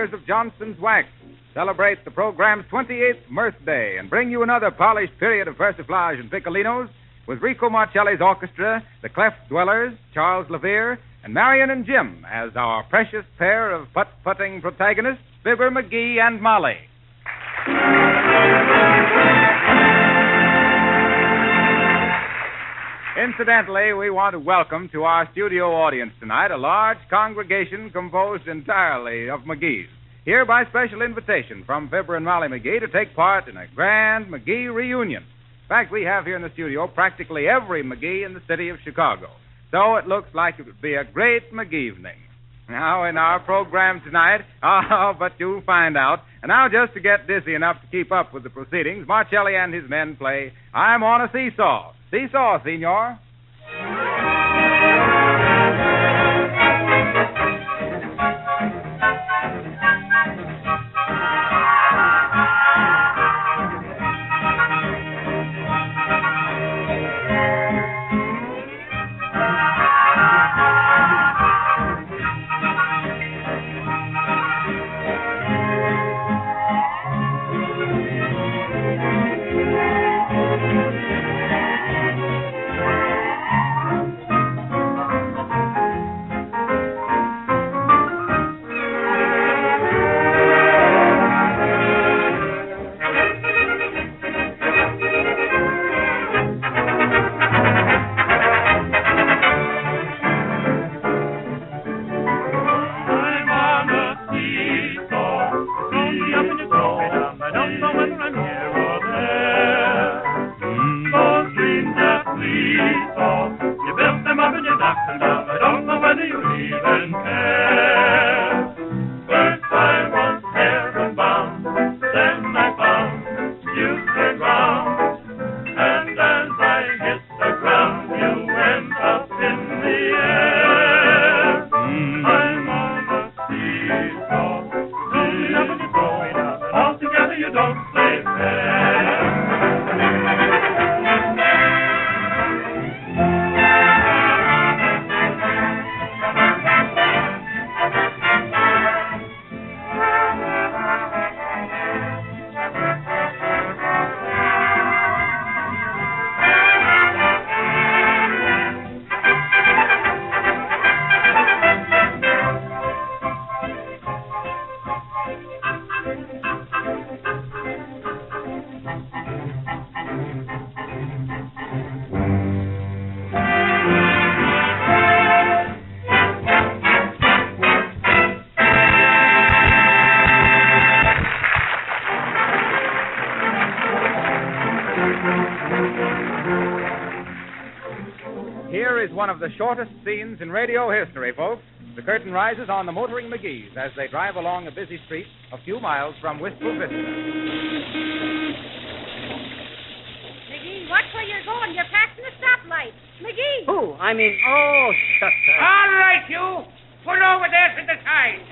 makers of Johnson's Wax, celebrate the program's 28th birthday and bring you another polished period of persiflage and piccolinos with Rico Marcelli's orchestra, the Cleft Dwellers, Charles Levere, and Marion and Jim as our precious pair of putt-putting protagonists, Fibber McGee and Molly. Incidentally, we want to welcome to our studio audience tonight a large congregation composed entirely of McGees, here by special invitation from Fibber and Molly McGee to take part in a grand McGee reunion. In fact, we have here in the studio practically every McGee in the city of Chicago, so it looks like it would be a great McGee evening. Now, in our program tonight, but you'll find out. And now, just to get dizzy enough to keep up with the proceedings, Marcelli and his men play I'm on a Seesaw. Seesaw, senor. Here is one of the shortest scenes in radio history, folks. The curtain rises on the motoring McGees as they drive along a busy street a few miles from Wistful Vista. McGee, watch where you're going. You're passing a stoplight. McGee! Oh, shut up. All right, you. Pull over there to the side.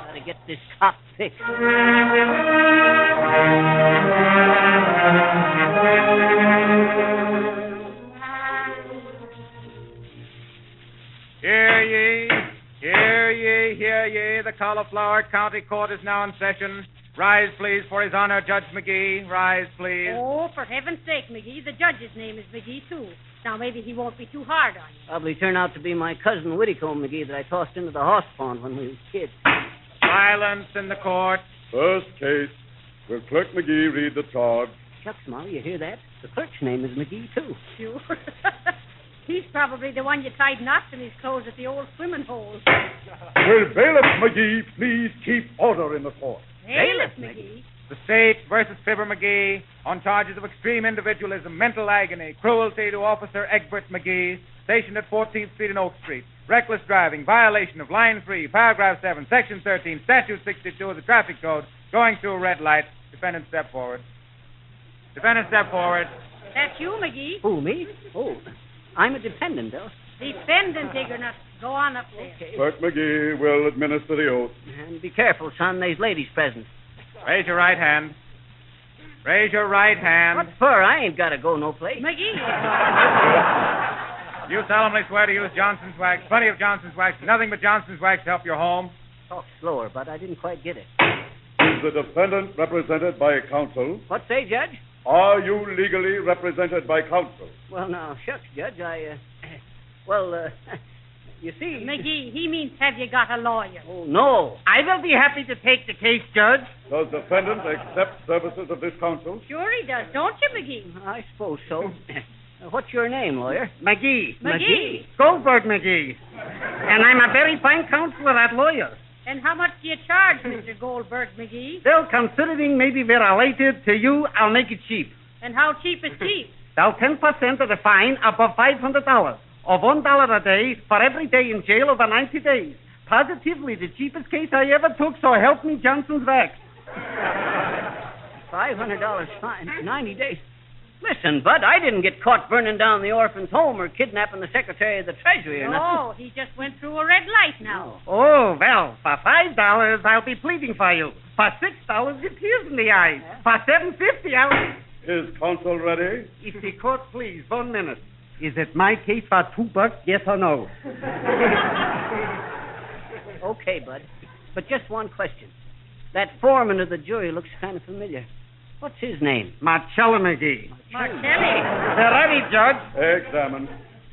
Gotta get this cop fixed. Hear ye, the Cauliflower County Court is now in session. Rise, please, for His Honor, Judge McGee. Rise, please. Oh, for heaven's sake, McGee, the judge's name is McGee, too. Now, maybe he won't be too hard on you. Probably turn out to be my cousin Whittycombe McGee that I tossed into the horse pond when we was kids. Silence in the court. First case. Will Clerk McGee read the charge? Shucks, Molly, you hear that? The clerk's name is McGee, too. Sure. He's probably the one you tied knots in his clothes at the old swimming hole. Will Bailiff McGee please keep order in the court? Bailiff McGee? The State versus Fibber McGee on charges of extreme individualism, mental agony, cruelty to Officer Egbert McGee, stationed at 14th Street and Oak Street, reckless driving, violation of Line 3, Paragraph 7, Section 13, Statute 62 of the Traffic Code, going through a red light. Defendant, step forward. Defendant, step forward. That's you, McGee. Who, me? Oh, I'm a dependent, though. Defendant, Diggernut. Go on up there. Okay. Clerk McGee will administer the oath. And be careful, son. There's ladies present. Raise your right hand. Raise your right hand. What for? I ain't got to go no place. McGee. You solemnly swear to use Johnson's wax, plenty of Johnson's wax, nothing but Johnson's wax to help your home? Talk slower, Bud. I didn't quite get it. Is the defendant represented by counsel? What say, Judge? Are you legally represented by counsel? Well, now, shucks, Judge, you see... McGee, he means have you got a lawyer? Oh, no. I will be happy to take the case, Judge. Does defendant accept services of this counsel? Sure he does, don't you, McGee? I suppose so. What's your name, lawyer? McGee. McGee. Goldberg McGee. And I'm a very fine counselor at lawyer. And how much do you charge, Mr. Goldberg McGee? Still, considering maybe we're related to you, I'll make it cheap. And how cheap is cheap? Now, 10% of the fine above $500, or $1 a day for every day in jail over 90 days. Positively the cheapest case I ever took, so help me Johnson's wax. $500 fine, 90 days. Listen, Bud, I didn't get caught burning down the orphan's home or kidnapping the Secretary of the Treasury or nothing. Oh, he just went through a red light now. Oh, well, for $5 I'll be pleading for you. For $6 it tears in the eyes. For $7.50 I'll... Is counsel ready? If the court please, 1 minute. Is it my case for $2, yes or no? Okay, Bud, but just one question. That foreman of the jury looks kind of familiar. What's his name? Marcello McGee. Marcelli. They're ready, Judge. Examine.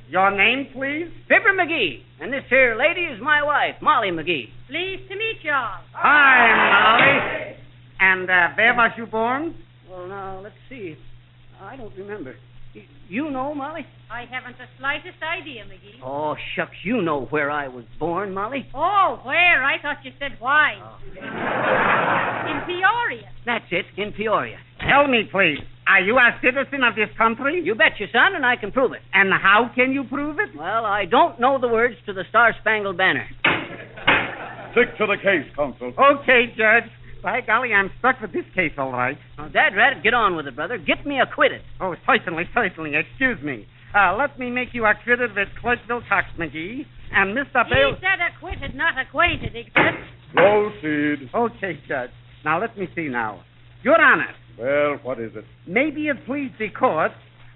Your name, please? Fibber McGee. And this here lady is my wife, Molly McGee. Pleased to meet y'all. Hi, Molly. And where was you born? Well, now, let's see. I don't remember. You know, Molly? I haven't the slightest idea, McGee. Oh, shucks, you know where I was born, Molly. Oh, where? I thought you said why. Oh. In Peoria. That's it, in Peoria. Tell me, please, are you a citizen of this country? You bet your son, and I can prove it. And how can you prove it? Well, I don't know the words to the Star-Spangled Banner. Stick to the case, counsel. Okay, Judge. By golly, I'm stuck with this case, all right. Oh, Dad, rat, get on with it, brother. Get me acquitted. Oh, certainly. Excuse me. Let me make you acquitted with Clerkville Cox, McGee. And Mr. Bale... He said acquitted, not acquainted, except... Proceed. Okay, Judge. Now, let me see now. Your Honor. Well, what is it? Maybe it please the court.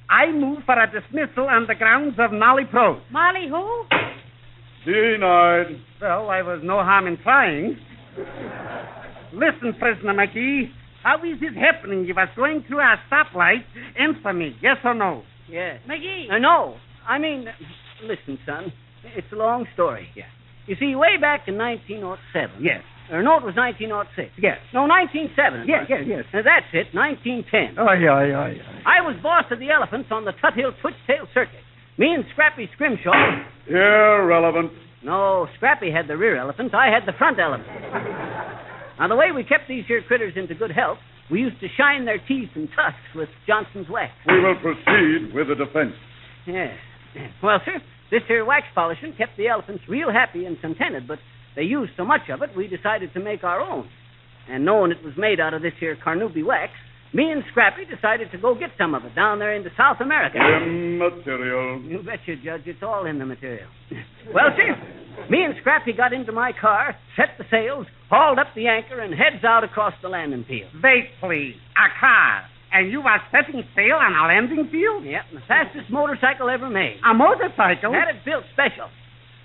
I move for a dismissal on the grounds of Molly Prose. Molly who? Denied. Well, I was no harm in trying. Listen, prisoner McGee. How is it happening? You was going through a stoplight. Answer me, yes or no? Yes. McGee. No. I mean, listen, son. It's a long story. Yeah. You see, way back in 1907. Yes. Or no, it was 1906. Yes. No, 1907. Yes. That's it, 1910. Oh, yeah. I was boss of the elephants on the Tut Hill Twitchtail Circuit. Me and Scrappy Scrimshaw. Irrelevant. No, Scrappy had the rear elephants. I had the front elephants. Now, the way we kept these here critters into good health, we used to shine their teeth and tusks with Johnson's wax. We will proceed with the defense. Yes. Well, sir, this here wax polishing kept the elephants real happy and contented, but they used so much of it, we decided to make our own. And knowing it was made out of this here Carnoopy wax, me and Scrappy decided to go get some of it down there into South America. Immaterial. You betcha, Judge. It's all in the material. Well, sir, me and Scrappy got into my car, set the sails, hauled up the anchor, and heads out across the landing field. Wait, please. A car. And you are setting sail on a landing field? Yep, the fastest motorcycle ever made. A motorcycle? Had it built special.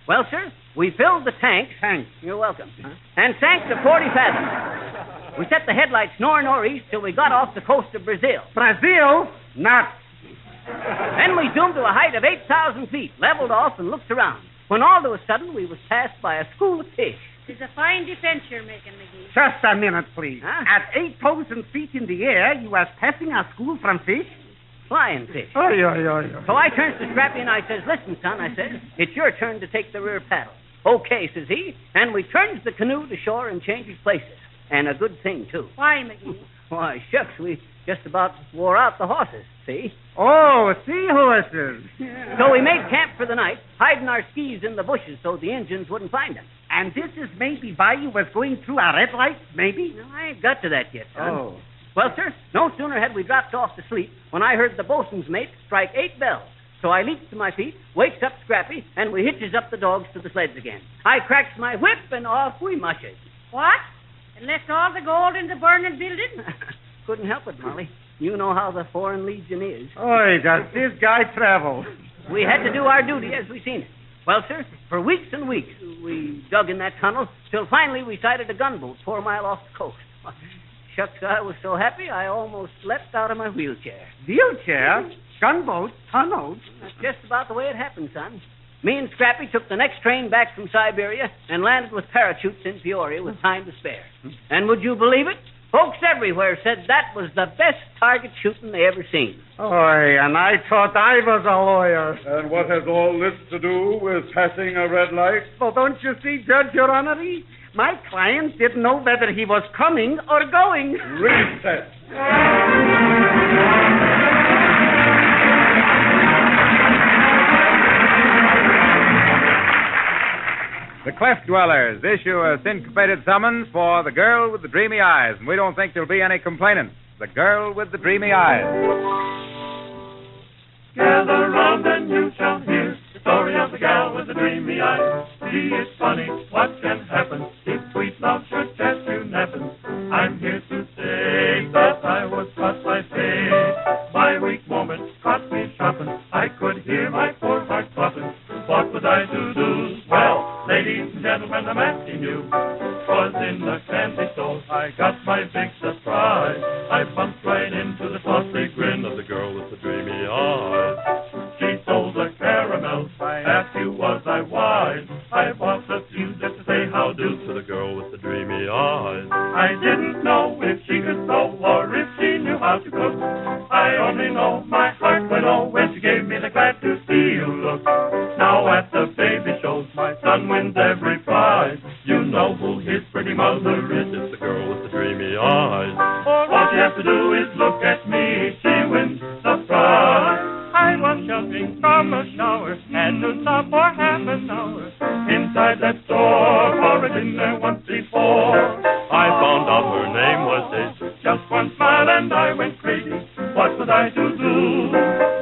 Well, sir, we filled the tank. Thanks. You're welcome. And sank to 40 fathoms. We set the headlights north-northeast till we got off the coast of Brazil. Brazil? Not. Then we zoomed to a height of 8,000 feet, leveled off, and looked around. When all of a sudden we was passed by a school of fish. It's a fine defense you're making, McGee. Just a minute, please. Huh? At 8,000 feet in the air, you was passing a school from fish? Flying fish. Oh. So I turns to Scrappy and I says, listen, son, I says, it's your turn to take the rear paddle. Okay, says he, and we turns the canoe to shore and changes places. And a good thing, too. Why, McGee? Why, shucks, we just about wore out the horses, see? Oh, seahorses. So we made camp for the night, hiding our skis in the bushes so the Indians wouldn't find us. And this is maybe why you was going through a red light, maybe? No, I ain't got to that yet, son. Oh. Well, sir, no sooner had we dropped off to sleep when I heard the bosun's mate strike 8 bells. So I leaps to my feet, wakes up Scrappy, and we hitches up the dogs to the sleds again. I cracks my whip, and off we mushes. What? And left all the gold in the burning building? Couldn't help it, Molly. You know how the Foreign Legion is. Oi, does this guy travel? We had to do our duty as we seen it. Well, sir, for weeks and weeks, we dug in that tunnel till finally we sighted a gunboat 4 miles off the coast. Shucks, I was so happy I almost leapt out of my wheelchair. Wheelchair? Gunboat? Tunnels? That's just about the way it happened, son. Me and Scrappy took the next train back from Siberia and landed with parachutes in Peoria with time to spare. And would you believe it? Folks everywhere said that was the best target shooting they ever seen. Oy, and I thought I was a lawyer. And what has all this to do with passing a red light? Well, don't you see, Judge, Your Honor? My client didn't know whether he was coming or going. Reset. The Cleft Dwellers issue a syncopated summons for the girl with the dreamy eyes, and we don't think there'll be any complainants. The girl with the dreamy eyes. Gather round and you shall hear the story of the gal with the dreamy eyes. See, it's funny what can happen if sweet love should catch you napping. I'm here to say that I was caught by fate. My weak moment caught me shopping. I could hear my poor heart popping. What was I to do? Well, ladies and gentlemen, I'm asking you. 'Twas in the candy store I got my big surprise. I bumped right into the saucy grin of the girl with the dreamy eyes. She sold the caramels. I asked you, was I wise? I bought a few just to say how do to the girl with the dreamy eyes. I didn't know if she could sew or if she knew how to cook. I only know my heart went oh when she gave me the glad to see you look. Now at the baby shows, my son wins every prize. You know who his pretty mother is. It's the girl with the dreamy eyes. All she has to do is look at me. She wins the prize. I was jumping from a shower, had to stop for half an hour inside that store, for I'd been there once before. I found out her name was Daisy. Just one smile and I went crazy. What was I to do?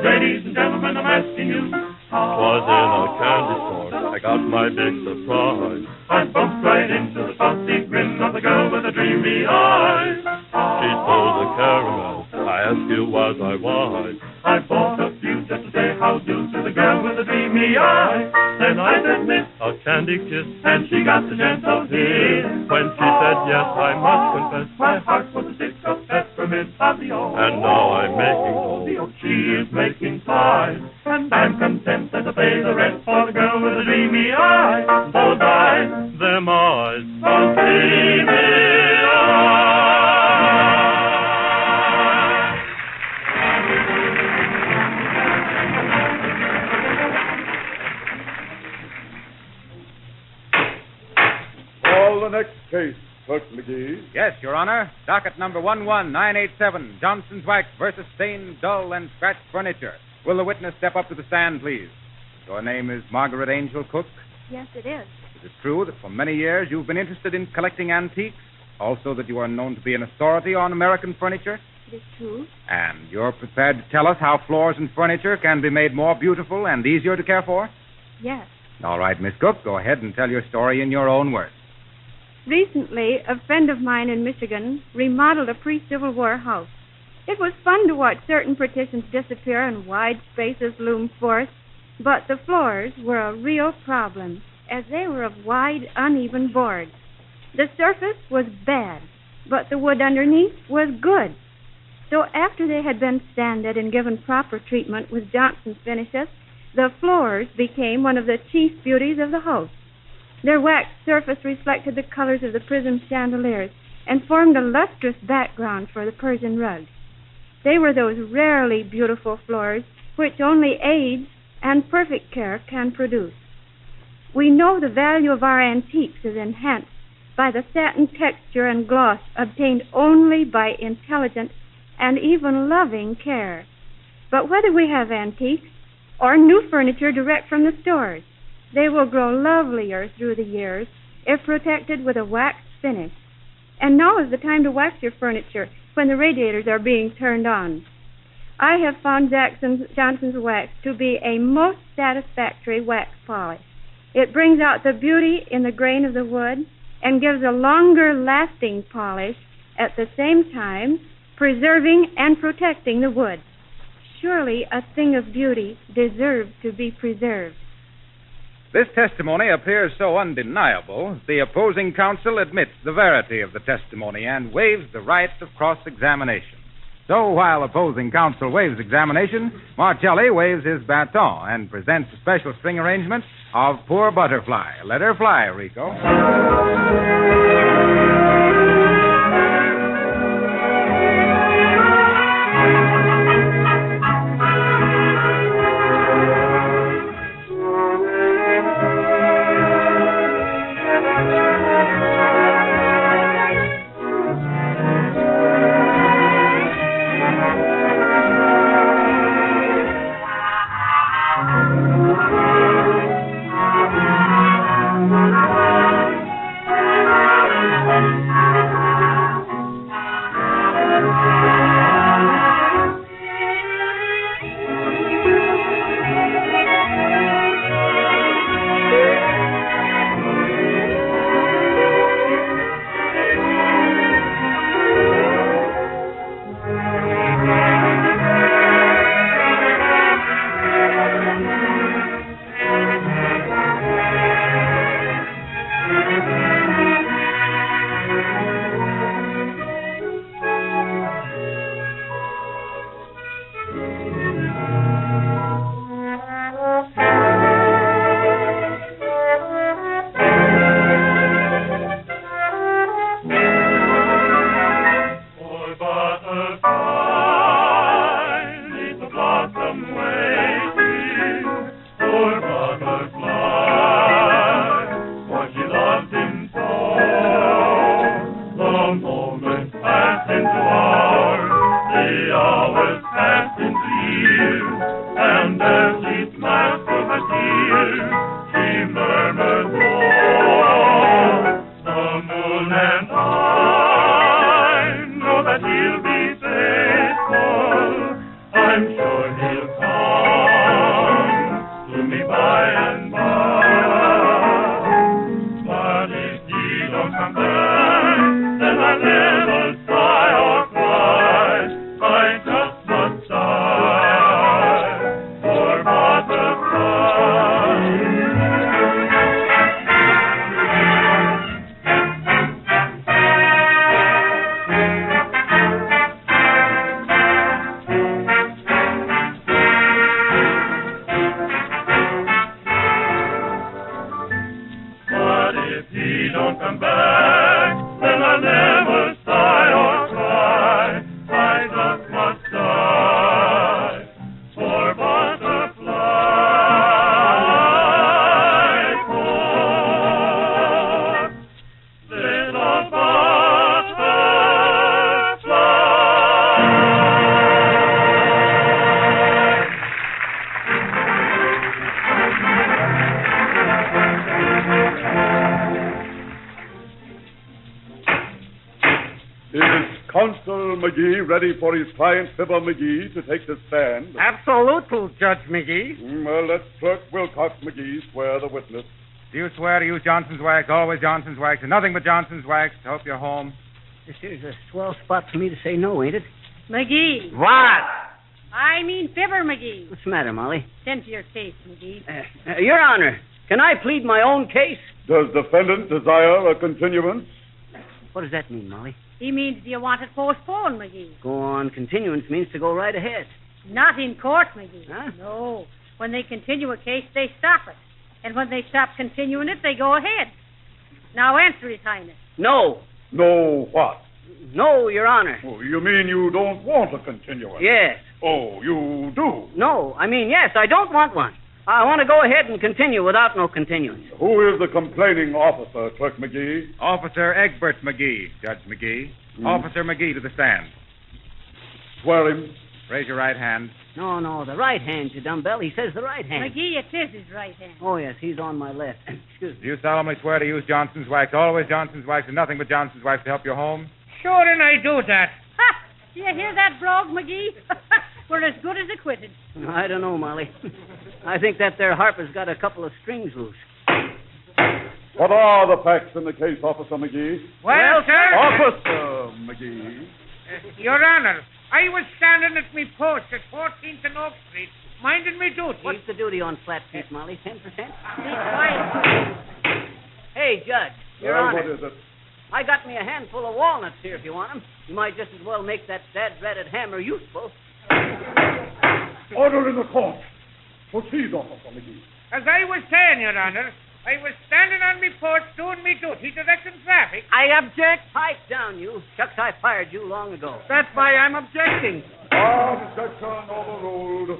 Ladies and gentlemen, I'm asking you. Was in a candy store. I got my big surprise. I bumped right into the saucy grin of the girl with the dreamy eyes. She sold the caramel. I asked you, was I wise? I bought a few just to say how do to the girl with the dreamy eyes. Then I said, miss, a candy kiss, and she got the gentle hiss. When she said yes, I must confess, my heart was a stick of peppermint fabio. And now I'm making gold. She is making pies. And I'm content to pay the rent for the girl with the dreamy eyes. Those eyes, them eyes, those dreamy eyes. Call the next case, Clerk McGee. Yes, Your Honor. Docket number 11987, Johnson's Wax versus stained, dull, and scratched furniture. Will the witness step up to the stand, please? Your name is Margaret Angel Cook. Yes, it is. Is it true that for many years you've been interested in collecting antiques? Also that you are known to be an authority on American furniture? It is true. And you're prepared to tell us how floors and furniture can be made more beautiful and easier to care for? Yes. All right, Miss Cook, go ahead and tell your story in your own words. Recently, a friend of mine in Michigan remodeled a pre-Civil War house. It was fun to watch certain partitions disappear and wide spaces loom forth, but the floors were a real problem, as they were of wide, uneven boards. The surface was bad, but the wood underneath was good. So after they had been sanded and given proper treatment with Johnson's finishes, the floors became one of the chief beauties of the house. Their waxed surface reflected the colors of the prism chandeliers and formed a lustrous background for the Persian rug. They were those rarely beautiful floors which only age and perfect care can produce. We know the value of our antiques is enhanced by the satin texture and gloss obtained only by intelligent and even loving care. But whether we have antiques or new furniture direct from the stores, they will grow lovelier through the years if protected with a wax finish. And now is the time to wax your furniture when the radiators are being turned on. I have found Johnson's wax to be a most satisfactory wax polish. It brings out the beauty in the grain of the wood and gives a longer lasting polish, at the same time preserving and protecting the wood. surely a thing of beauty deserves to be preserved. This testimony appears so undeniable, the opposing counsel admits the verity of the testimony and waives the right of cross-examination. So while opposing counsel waives examination, Marcelli waves his baton and presents a special string arrangement of Poor Butterfly. Let her fly, Rico. Counsel McGee ready for his client, Fibber McGee, to take the stand? Absolutely, Judge McGee. Well, let Clerk Wilcox McGee swear the witness. Do you swear to use Johnson's wax, always Johnson's wax, and nothing but Johnson's wax to help you home? This here's a swell spot for me to say no, ain't it? McGee. What? I mean Fibber McGee. What's the matter, Molly? Send to your case, McGee. Your Honor, can I plead my own case? Does defendant desire a continuance? What does that mean, Molly? He means, do you want it postponed, McGee? Go on. Continuance means to go right ahead. Not in court, McGee. Huh? No. When they continue a case, they stop it. And when they stop continuing it, they go ahead. Now answer, His Highness. No. No what? No, Your Honor. Oh, you mean you don't want a continuance? Yes. Oh, you do? No, I mean, yes, I don't want one. I want to go ahead and continue without no continuance. Who is the complaining officer, Clerk McGee? Officer Egbert McGee, Judge McGee. Officer McGee to the stand. Swear him. Raise your right hand. No, the right hand, you dumbbell. He says the right hand. McGee, it is his right hand. Oh, yes, he's on my left. Excuse me. Do you solemnly swear to use Johnson's wax, always Johnson's wax, and nothing but Johnson's wax to help you home? Sure, and I do that. Ha! Do you hear that, Brogue, McGee? We're as good as acquitted. I don't know, Molly. I think that there harper's got a couple of strings loose. What are the facts in the case, Officer McGee? Well, sir. Officer McGee. Your Honor, I was standing at me post at 14th and Oak Street, minding me duty. What's the duty on flat feet, Molly? 10%? Be quiet. Hey, Judge, Your Well, Honor. what is it? I got me a handful of walnuts here if you want them. You might just as well make that dad-ratted hammer useful. Order in the court. Proceed, Officer McGee. As I was saying, Your Honor, I was standing on me porch doing me duty, directing traffic. I object. Pipe down, you. Shucks, I fired you long ago. That's why I'm objecting. Objection overruled.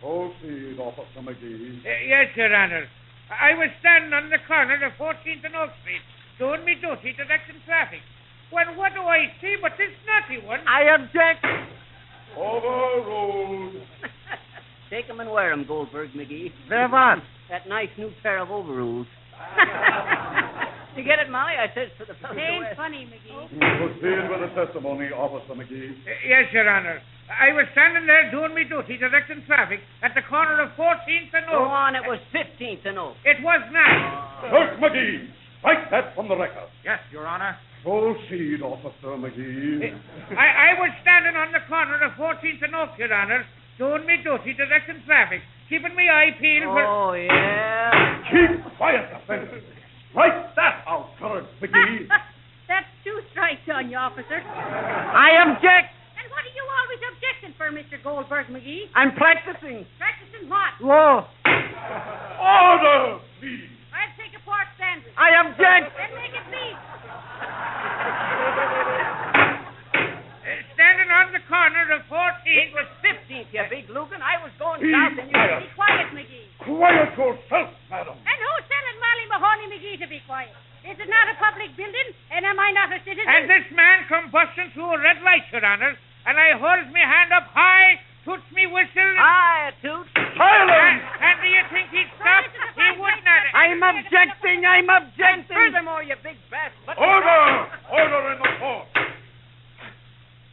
Proceed, Officer McGee. Yes, Your Honor. I was standing on the corner of 14th and Oak Street, doing me duty, directing traffic. When what do I see but this naughty one? I object. Overruled. Take 'em and wear 'em, Goldberg McGee. There what? That nice new pair of overalls. You get it, Molly? I said for the fellow to Ain't wear. funny, McGee. Proceed with the testimony, Officer McGee. Yes, Your Honor. I was standing there doing me duty, directing traffic at the corner of 14th and Go Oak. on, it was 15th and Oak. It was not. Clerk McGee, strike that from the record. Yes, Your Honor. Proceed, Officer McGee. I was standing on the corner of 14th and Oak, Your Honor, doing me duty, directing traffic, keeping me eye peeled for... Oh, yeah? Keep quiet, defendant. Strike that out, Clerk McGee. That's 2 strikes on you, officer. I object. And what are you always objecting for, Mr. Goldberg McGee? I'm practicing. Practicing what? Law. Order, please. I'll take a pork sandwich. I object. Then make it beef. Standing on the corner of 14th... It was 15th, you big Lugan. I was going Be south and you... quiet. Be quiet, McGee. Quiet yourself, madam. And who's telling Molly Mahoney McGee to be quiet? Is it not a public building? And am I not a citizen? And this man come busting through a red light, Your Honor, and I holds me hand up high, toots me whistle... Hi, Toot. Silence! And do you think he'd stop? He would not. I'm objecting. I'm And objecting. furthermore, you big brass button... Order! Order in the court.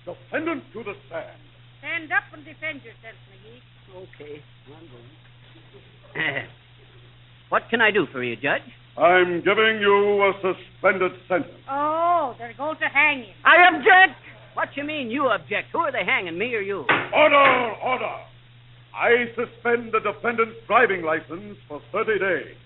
Defendant to the stand. Stand up and defend yourself, McGee. Okay, I'm going. What can I do for you, Judge? I'm giving you a suspended sentence. Oh, they're going to hang you. I object. What you mean you object? Who are they hanging, me or you? Order! Order! I suspend the defendant's driving license for 30 days.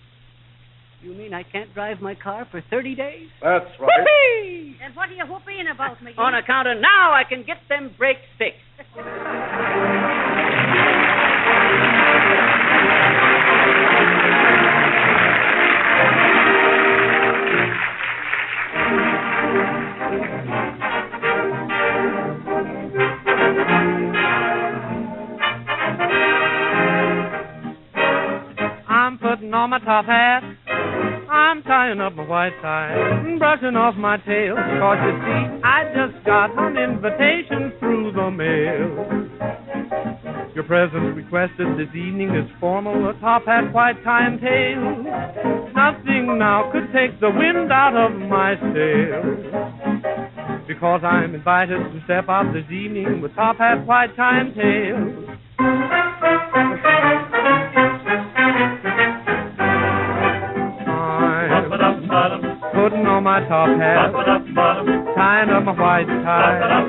You mean I can't drive my car for 30 days? That's right. Whoopee! And what are you whooping about, McGee? On account of now I can get them brakes fixed. I'm putting on my top hat. I'm tying up my white tie, brushing off my tail. 'Cause you see, I just got an invitation through the mail. Your presence requested this evening is formal, a top hat, white tie, and tail. Nothing now could take the wind out of my sails. Because I'm invited to step out this evening with top hat, white tie, and tail. Putting on my top hat, tying up my white tie,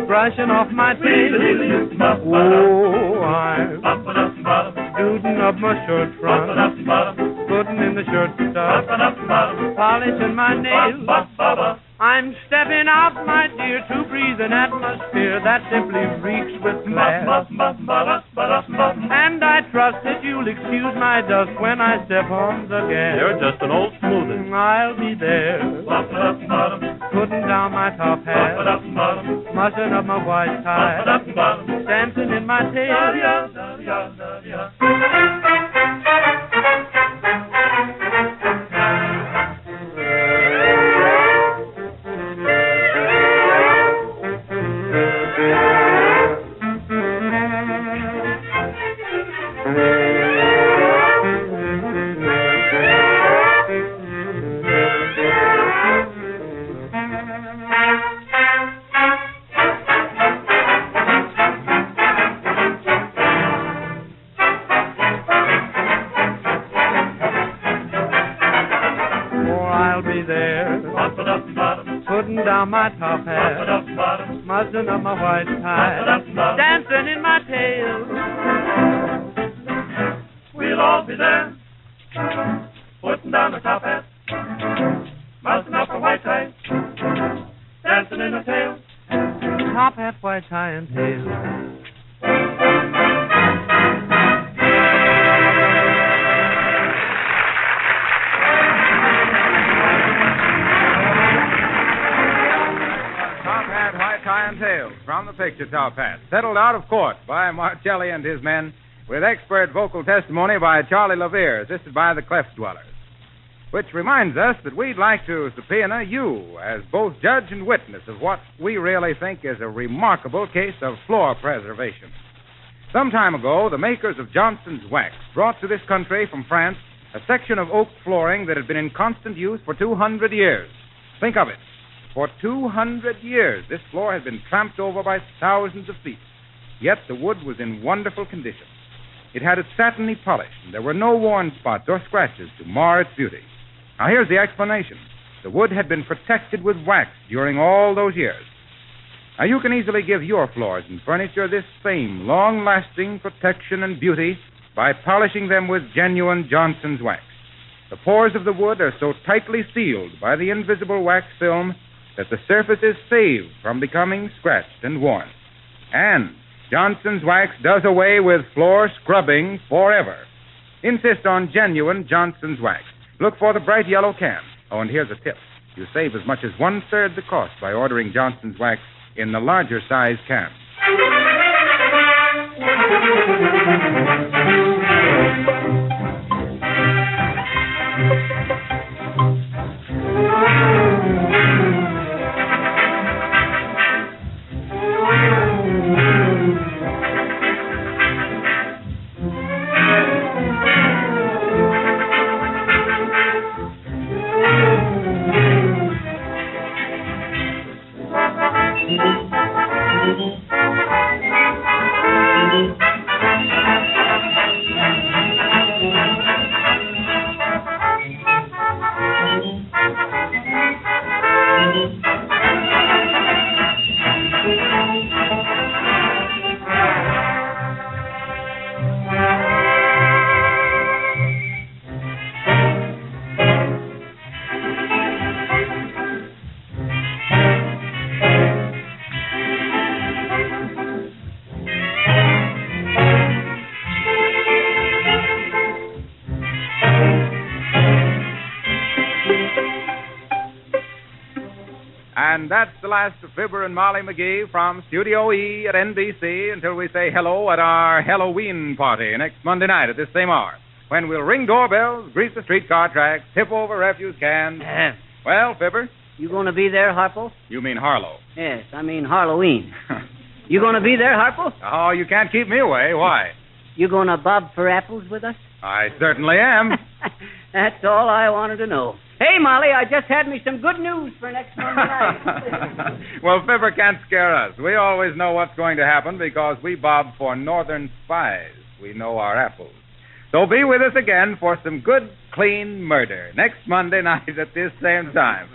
brushing off my tail. Oh, I'm duding up my shirt front, putting in the shirt stuff, polishing my nails. I'm stepping out, my dear, to breathe an atmosphere that simply reeks with class. And I trust that you'll excuse my dust when I step on the gas. You're just an old smoothie. I'll be there, putting down my top hat, mussing up my white tie, dancing in my tail. putting down my top hat, muzzling up my white tie, dancing in my tail. We'll all be there, putting down the top hat, muzzling up my white tie, dancing in the tail. Top hat, white tie, and tail. Tie and Tails from the picture Top Hat, settled out of court by Marcelli and his men, with expert vocal testimony by Charlie Levere, assisted by the Cleft Dwellers. Which reminds us that we'd like to subpoena you as both judge and witness of what we really think is a remarkable case of floor preservation. Some time ago, the makers of Johnson's Wax brought to this country from France a section of oak flooring that had been in constant use for 200 years. Think of it. For 200 years, this floor had been tramped over by thousands of feet. Yet the wood was in wonderful condition. It had its satiny polish, and there were no worn spots or scratches to mar its beauty. Now, here's the explanation. The wood had been protected with wax during all those years. Now, you can easily give your floors and furniture this same long-lasting protection and beauty by polishing them with genuine Johnson's Wax. The pores of the wood are so tightly sealed by the invisible wax film that the surface is saved from becoming scratched and worn. And Johnson's Wax does away with floor scrubbing forever. Insist on genuine Johnson's Wax. Look for the bright yellow can. Oh, and here's a tip. You save as much as one-third the cost by ordering Johnson's Wax in the larger size can. And that's the last of Fibber and Molly McGee from Studio E at NBC until we say hello at our Halloween party next Monday night at this same hour, when we'll ring doorbells, grease the streetcar tracks, tip over refuse cans. Well, Fibber? You going to be there, Harpo? You mean Harlow. Yes, I mean Halloween. You going to be there, Harpo? Oh, you can't keep me away. Why? You going to bob for apples with us? I certainly am. That's all I wanted to know. Hey, Molly, I just had me some good news for next Monday night. Well, Fibber can't scare us. We always know what's going to happen because we bob for Northern Spies. We know our apples. So be with us again for some good, clean murder next Monday night at this same time.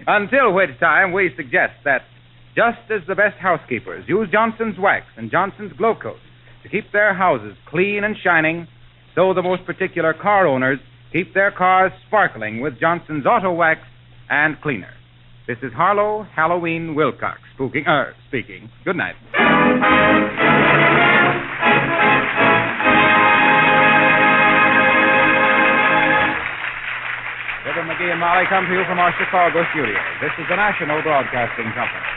Until which time, we suggest that just as the best housekeepers use Johnson's Wax and Johnson's Glow Coat to keep their houses clean and shining, so the most particular car owners keep their cars sparkling with Johnson's Auto Wax and Cleaner. This is Harlow Halloween Wilcox speaking. Good night. Fibber McGee and Molly come to you from our Chicago studios. This is the National Broadcasting Company.